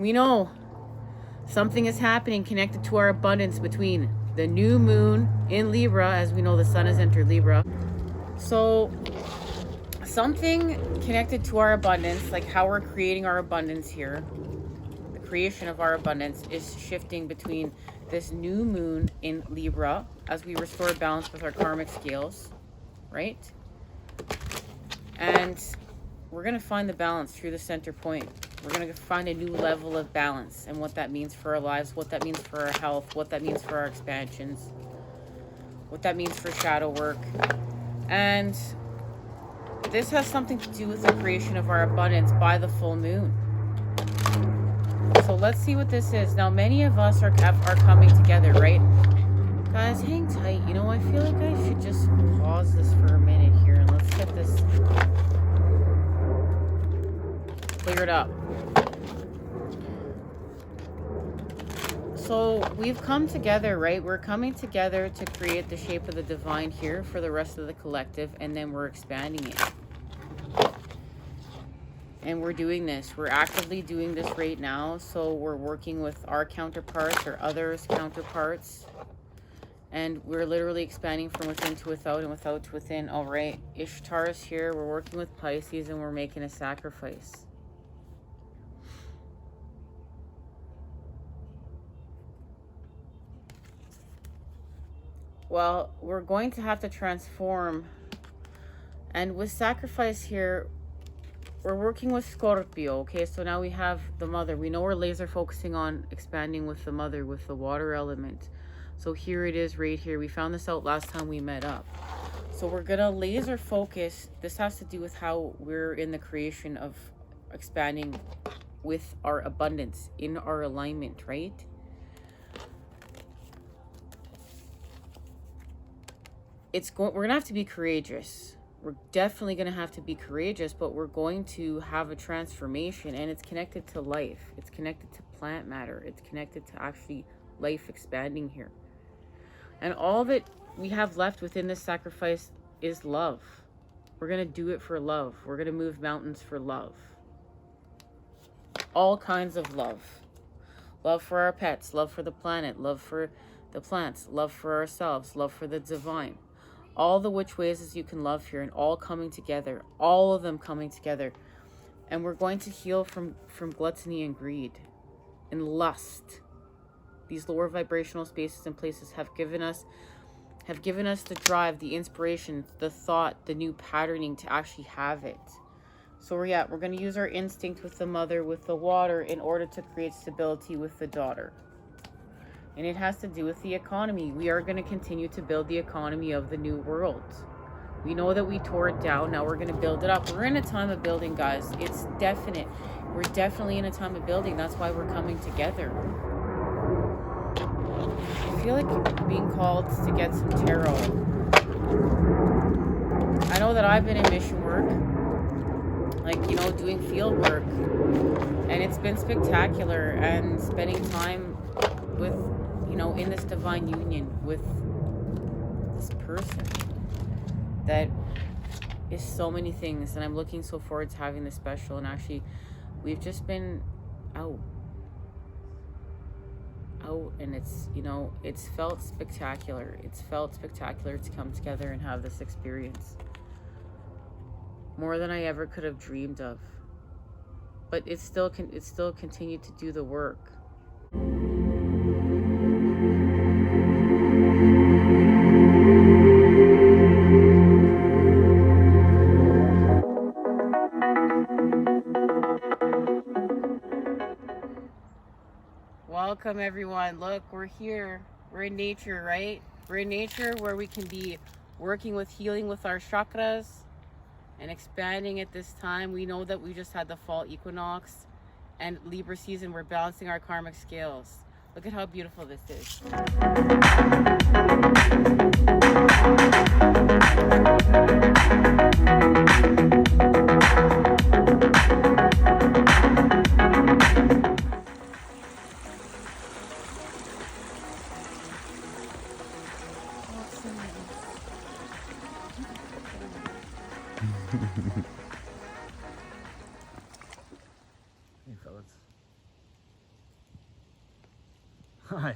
we know something is happening connected to our abundance between the new moon in Libra, as we know the sun has entered Libra. So something connected to our abundance, like how we're creating our abundance here, the creation of our abundance is shifting between this new moon in Libra as we restore balance with our karmic scales, right? And we're going to find the balance through the center point. We're going to find a new level of balance and what that means for our lives, what that means for our health, what that means for our expansions, what that means for shadow work. And this has something to do with the creation of our abundance by the full moon. So let's see what this is. Now, many of us are coming together, right? Guys, hang tight. You know, I feel like I should just pause this for a minute here and let's get this cleared up. So we've come together, right? We're coming together to create the shape of the divine here for the rest of the collective, and then we're expanding it. And we're doing this. We're actively doing this right now. So we're working with our counterparts or others' counterparts. And we're literally expanding from within to without and without to within. All right, Ishtar is here. We're working with Pisces and we're making a sacrifice. Well, we're going to have to transform. And with sacrifice here, we're working with Scorpio, okay? So now we have the mother. We know we're laser focusing on expanding with the mother, with the water element. So here it is right here. We found this out last time we met up. So we're going to laser focus. This has to do with how we're in the creation of expanding with our abundance, in our alignment, right? We're going to have to be courageous. We're definitely going to have to be courageous, but we're going to have a transformation, and it's connected to life. It's connected to plant matter. It's connected to actually life expanding here. And all that we have left within this sacrifice is love. We're going to do it for love. We're going to move mountains for love. All kinds of love. Love for our pets, love for the planet, love for the plants, love for ourselves, love for the divine. All the which ways as you can love here, and all coming together, all of them coming together. And we're going to heal from gluttony and greed and lust. These lower vibrational spaces and places have given us the drive, the inspiration, the thought, the new patterning to actually have it. So we're going to use our instinct with the mother, with the water, in order to create stability with the daughter. And it has to do with the economy. We are going to continue to build the economy of the new world. We know that we tore it down. Now we're going to build it up. We're in a time of building, guys. It's definite. We're definitely in a time of building. That's why we're coming together. I feel like being called to get some tarot. I know that I've been in mission work, like, you know, doing field work, and it's been spectacular, and spending time with, you know, in this divine union with this person that is so many things. And I'm looking so forward to having this special. And actually, we've just been out, and it's, you know, it's felt spectacular. It's felt spectacular to come together and have this experience, more than I ever could have dreamed of. But it still continued to do the work. Welcome everyone. Look, we're here. We're in nature, right? We're in nature where we can be working with healing with our chakras and expanding at this time. We know that we just had the fall equinox and Libra season. We're balancing our karmic scales. Look at how beautiful this is. Hey fellas. Hi.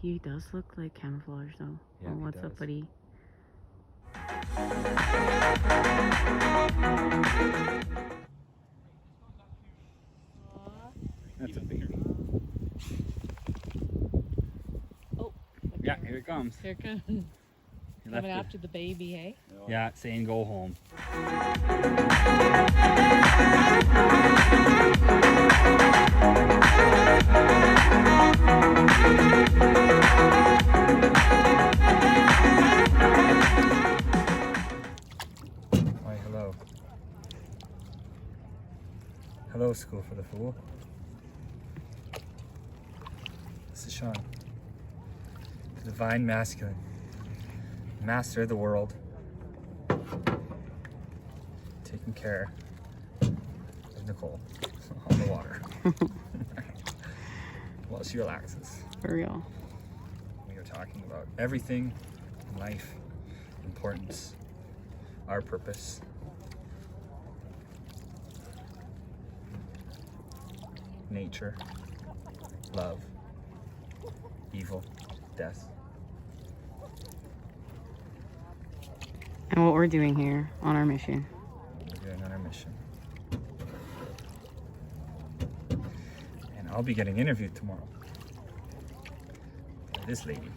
He does look like camouflage though. Yeah, Oh, he what's up, does. buddy? That's a baby. Oh. Yeah, here it comes. Here it comes. He left Coming it. after the baby, hey? Yeah, saying go home. Why, hello. Hello, School for the Fool. This is Sean. The Divine Masculine. Master of the world. Taking care of Nicole on the water while she relaxes. For real. We are talking about everything in life, importance, our purpose. Nature, love, evil, death. And what we're doing here on our mission. We're doing on our mission. And I'll be getting interviewed tomorrow by this lady.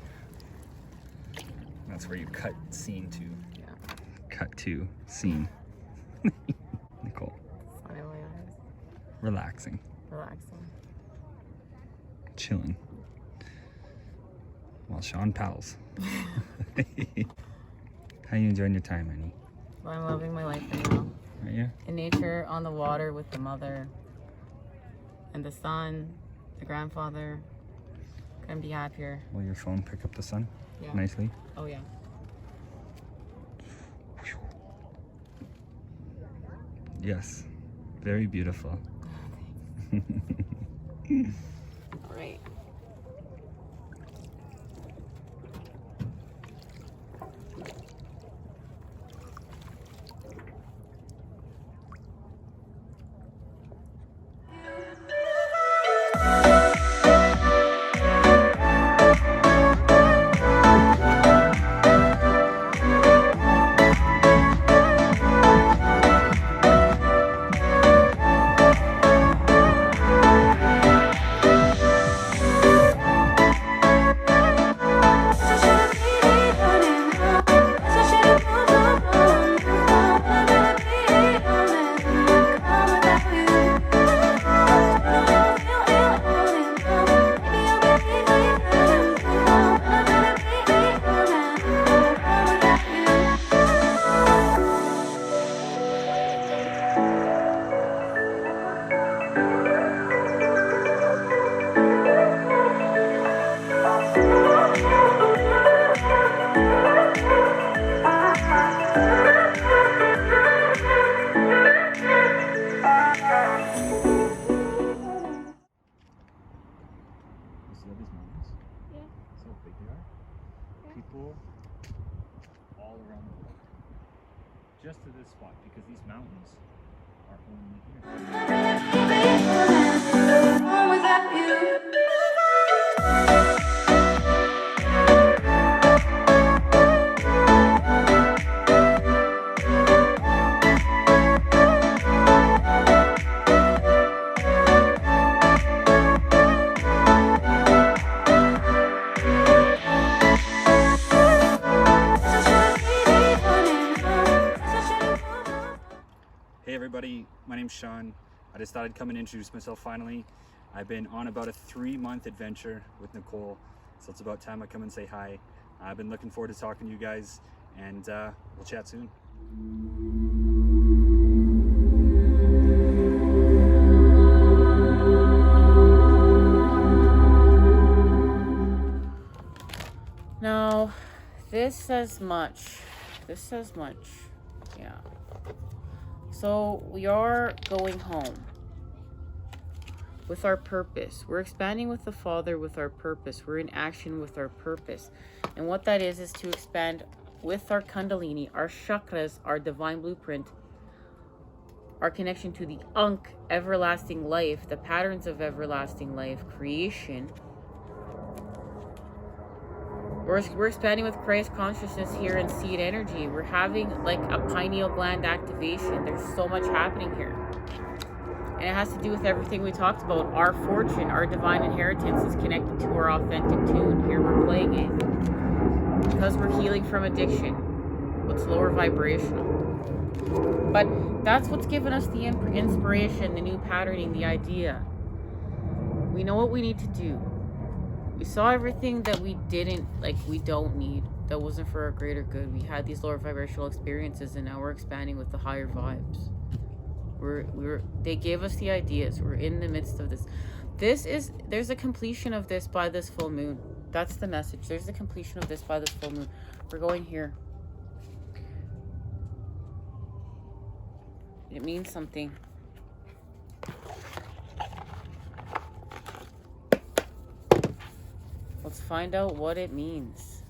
That's where you cut scene to. Yeah. Cut to scene. Nicole. Sunny eyes. Relaxing. Relaxing. Chilling. While Sean pals. How you enjoying your time, Annie? Well, I'm loving my life right now. Are you? In nature, on the water with the mother and the son, the grandfather. Couldn't be happier. Will your phone pick up the sun Yeah. nicely? Oh yeah. Yes. Very beautiful. All right. just to this spot because these mountains are only here. Hey everybody, my name's Sean. I just thought I'd come and introduce myself finally. I've been on about a 3-month adventure with Nicole, so it's about time I come and say hi. I've been looking forward to talking to you guys, and we'll chat soon. Now, this says much. Yeah. So we are going home with our purpose. We're expanding with the Father with our purpose. We're in action with our purpose. And what that is to expand with our Kundalini, our chakras, our divine blueprint, our connection to the Ankh, everlasting life, the patterns of everlasting life, creation. We're expanding with Christ consciousness here in seed energy. We're having like a pineal gland activation. There's so much happening here. And it has to do with everything we talked about. Our fortune, our divine inheritance is connected to our authentic tune. Here we're playing it. Because we're healing from addiction. What's lower vibrational. But that's what's given us the inspiration, the new patterning, the idea. We know what we need to do. We saw everything that we don't need, that wasn't for our greater good. We had these lower vibrational experiences, and now we're expanding with the higher vibes. They gave us the ideas. We're in the midst of this. There's a completion of this by this full moon. That's the message. There's a completion of this by this full moon. We're going here. It means something. Let's find out what it means.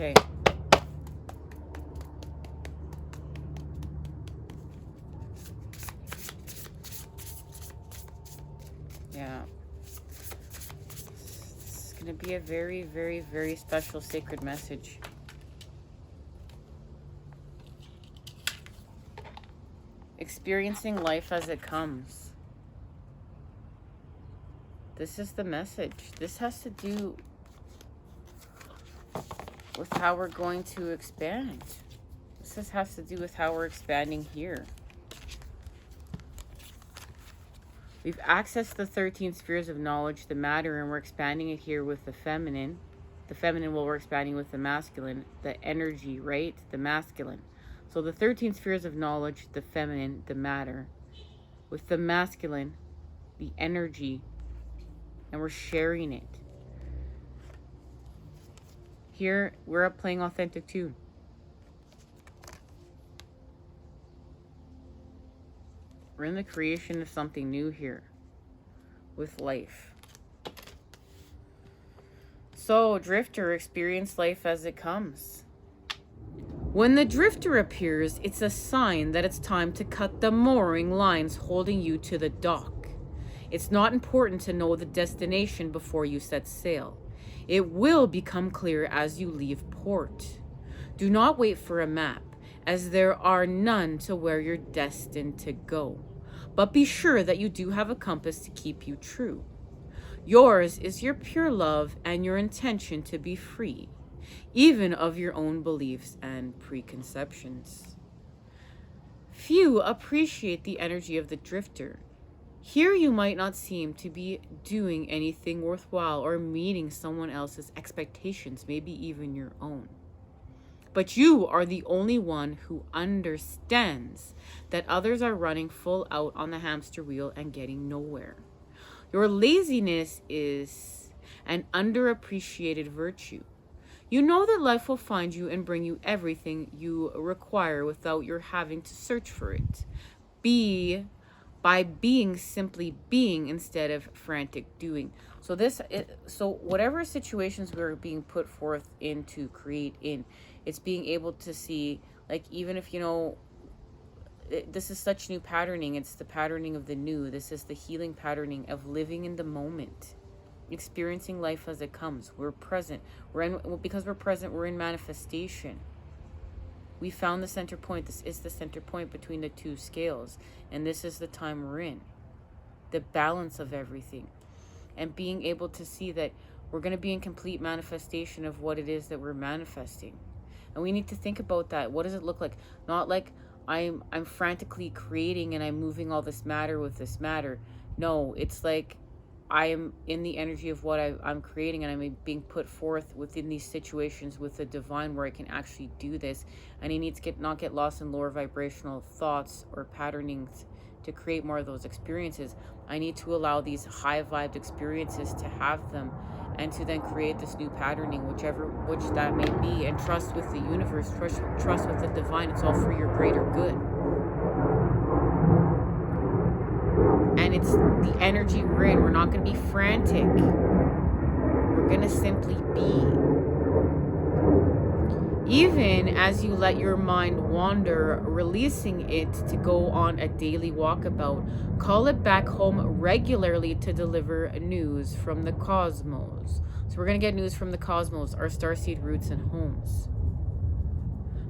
Okay. Yeah. It's going to be a very, very, very special sacred message. Experiencing life as it comes. This is the message. This has to do with how we're going to expand. This has to do with how we're expanding here. We've accessed the 13 spheres of knowledge, the matter, and we're expanding it here with the feminine. The feminine, well, we're expanding with the masculine, the energy, right? The masculine. So the 13 spheres of knowledge, the feminine, the matter, with the masculine, the energy, and we're sharing it. Here, we're up playing authentic tune. We're in the creation of something new here with life. So, Drifter, experience life as it comes. When the Drifter appears, it's a sign that it's time to cut the mooring lines holding you to the dock. It's not important to know the destination before you set sail. It will become clear as you leave port. Do not wait for a map, as there are none to where you're destined to go. But be sure that you do have a compass to keep you true. Yours is your pure love and your intention to be free, even of your own beliefs and preconceptions. Few appreciate the energy of the drifter. Here you might not seem to be doing anything worthwhile or meeting someone else's expectations, maybe even your own. But you are the only one who understands that others are running full out on the hamster wheel and getting nowhere. Your laziness is an underappreciated virtue. You know that life will find you and bring you everything you require without your having to search for it. By being simply being instead of frantic doing. So whatever situations we're being put forth in to create in, it's being able to see, like, even if, you know, this is such new patterning. It's the patterning of the new. This is the healing patterning of living in the moment, experiencing life as it comes. We're present. Because we're present, we're in manifestation. We found the center point. This is the center point between the two scales. And this is the time we're in. The balance of everything. And being able to see that we're going to be in complete manifestation of what it is that we're manifesting. And we need to think about that. What does it look like? Not like I'm frantically creating and I'm moving all this matter with this matter. No, it's like I am in the energy of what I'm creating, and I'm being put forth within these situations with the divine where I can actually do this. And I need to not get lost in lower vibrational thoughts or patternings to create more of those experiences. I need to allow these high vibed experiences to have them, and to then create this new patterning, which that may be, and trust with the universe, trust with the divine. It's all for your greater good. And it's the energy we're in. We're not going to be frantic. We're going to simply be. Even as you let your mind wander, releasing it to go on a daily walkabout, call it back home regularly to deliver news from the cosmos. So we're going to get news from the cosmos, our starseed roots and homes.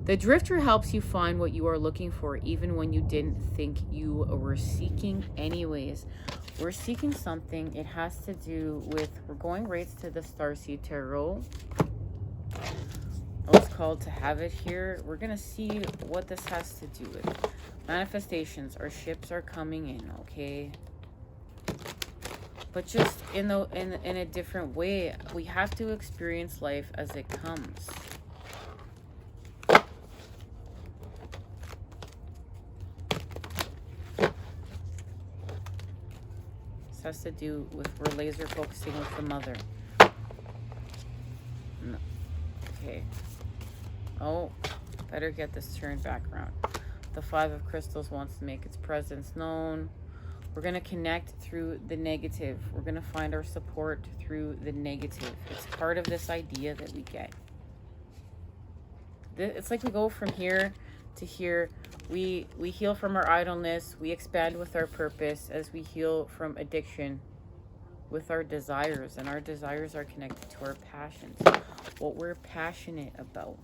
The drifter helps you find what you are looking for, even when you didn't think you were seeking anyways. We're seeking something. It has to do with, we're going right to the Starseed Tarot. I was called to have it here. We're going to see what this has to do with. Manifestations. Our ships are coming in, okay? But just in a different way. We have to experience life as it comes. This has to do with, we're laser focusing with the mother. No. Okay. Oh, better get this turned back around. The Five of Crystals wants to make its presence known. We're going to connect through the negative. We're going to find our support through the negative. It's part of this idea that we get. It's like we go from here to here. We heal from our idleness. We expand with our purpose as we heal from addiction with our desires. And our desires are connected to our passions. What we're passionate about.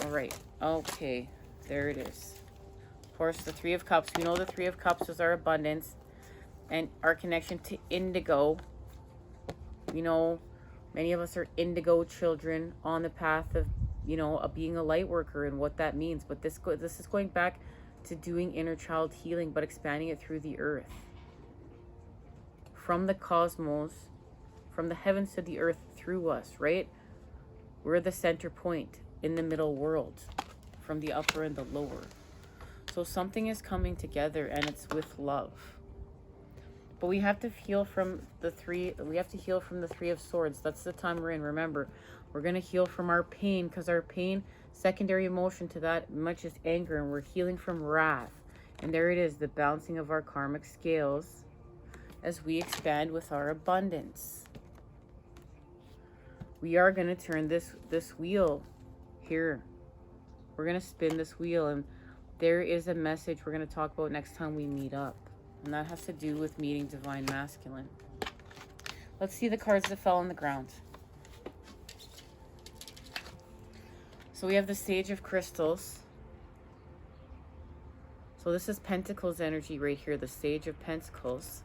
All right. Okay. There it is. Of course, the Three of Cups. We know the Three of Cups is our abundance and our connection to indigo. You know, many of us are indigo children on the path of, you know, of being a light worker and what that means. But this is going back to doing inner child healing, but expanding it through the earth. From the cosmos, from the heavens to the earth through us, right? We're the center point in the middle world, from the upper and the lower. So something is coming together, and it's with love. But we have to heal from the Three of Swords. That's the time we're in. Remember, we're going to heal from our pain, because our pain, secondary emotion to that much is anger, and we're healing from wrath. And there it is, the balancing of our karmic scales as we expand with our abundance. We are going to turn this wheel here. We're going to spin this wheel, and there is a message we're going to talk about next time we meet up. And that has to do with meeting Divine Masculine. Let's see the cards that fell on the ground. So we have the Sage of Crystals. So this is Pentacles energy right here, the Sage of Pentacles.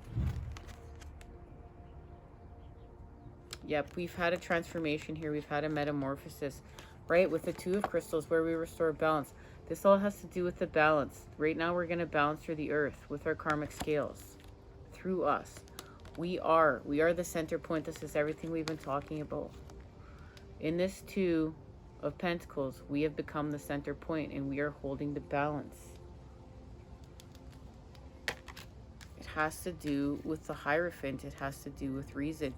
Yep, we've had a transformation here. We've had a metamorphosis, right? With the Two of Crystals where we restore balance. This all has to do with the balance. Right now we're going to balance through the earth with our karmic scales. Through us. We are the center point. This is everything we've been talking about. In this Two of Pentacles, we have become the center point and we are holding the balance. It has to do with the Hierophant. It has to do with reason.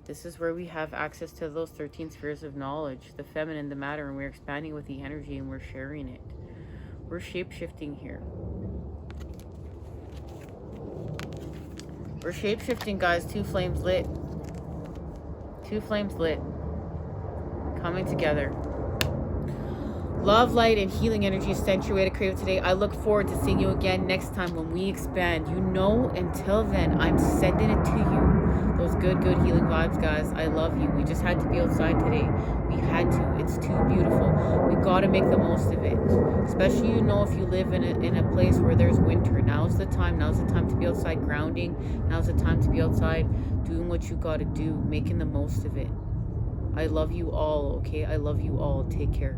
This is where we have access to those 13 spheres of knowledge, the feminine, the matter, and we're expanding with the energy and we're sharing it. We're shape-shifting here. We're shape-shifting, guys. 2 flames lit. 2 flames lit. Coming together. Love, light, and healing energy accentuated creative today. I look forward to seeing you again next time when we expand. You know, until then, I'm sending it to you. Those good healing vibes, guys. I love you. We just had to be outside today. We had to. It's too beautiful. We got to make the most of it. Especially, you know, if you live in a place where there's winter. Now's the time. Now's the time to be outside grounding. Now's the time to be outside doing what you got to do. Making the most of it. I love you all, okay? I love you all. Take care.